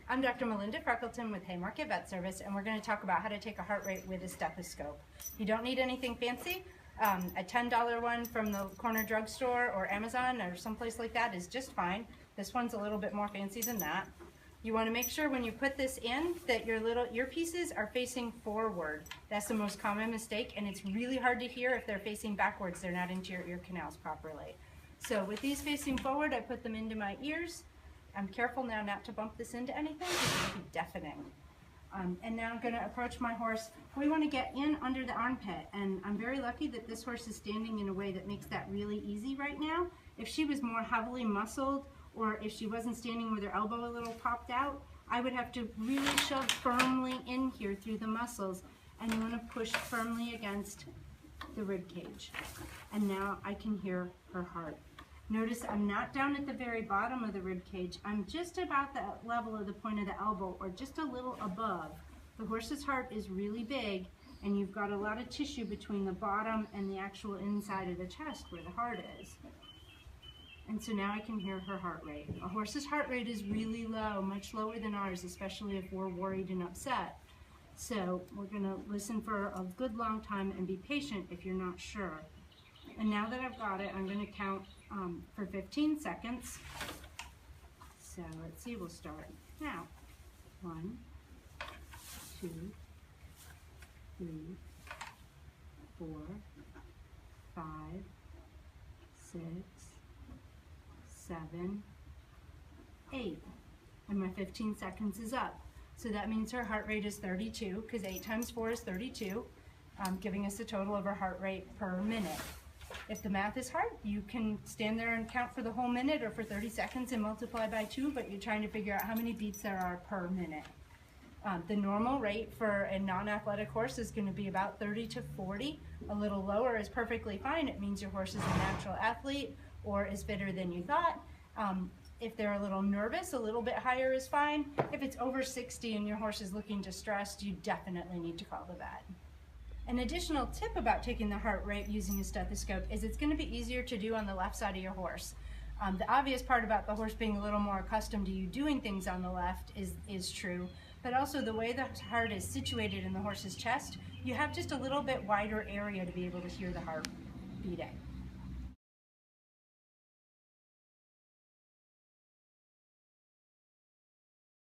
I'm Dr. Melinda Freckleton with Haymarket Vet Service, and we're going to talk about how to take a heart rate with a stethoscope. You don't need anything fancy. A $10 one from the corner drugstore or Amazon or someplace like that is just fine. This one's a little bit more fancy than that. You want to make sure when you put this in that your little earpieces are facing forward. That's the most common mistake, and it's really hard to hear if they're facing backwards. They're not into your ear canals properly. So with these facing forward, I put them into my ears. I'm careful now not to bump this into anything because it'll be deafening. And now I'm going to approach my horse. We want to get in under the armpit, and I'm very lucky that this horse is standing in a way that makes that really easy right now. If she was more heavily muscled, or if she wasn't standing with her elbow a little popped out, I would have to really shove firmly in here through the muscles, and you want to push firmly against the rib cage. And now I can hear her heart. Notice I'm not down at the very bottom of the rib cage. I'm just about the level of the point of the elbow, or just a little above. The horse's heart is really big, and you've got a lot of tissue between the bottom and the actual inside of the chest where the heart is. And so now I can hear her heart rate. A horse's heart rate is really low, much lower than ours, especially if we're worried and upset. So we're going to listen for a good long time and be patient if you're not sure. And now that I've got it, I'm going to count for 15 seconds. So let's see, we'll start now. 1, 2, 3, 4, 5, 6, 7, 8. And my 15 seconds is up. So that means her heart rate is 32, because 8 times 4 is 32, giving us a total of her heart rate per minute. If the math is hard, you can stand there and count for the whole minute or for 30 seconds and multiply by 2, but you're trying to figure out how many beats there are per minute. The normal rate for a non-athletic horse is going to be about 30 to 40. A little lower is perfectly fine. It means your horse is a natural athlete or is fitter than you thought. If they're a little nervous, a little bit higher is fine. If it's over 60 and your horse is looking distressed, you definitely need to call the vet. An additional tip about taking the heart rate using a stethoscope is it's going to be easier to do on the left side of your horse. The obvious part about the horse being a little more accustomed to you doing things on the left is true, but also the way the heart is situated in the horse's chest, you have just a little bit wider area to be able to hear the heart beating.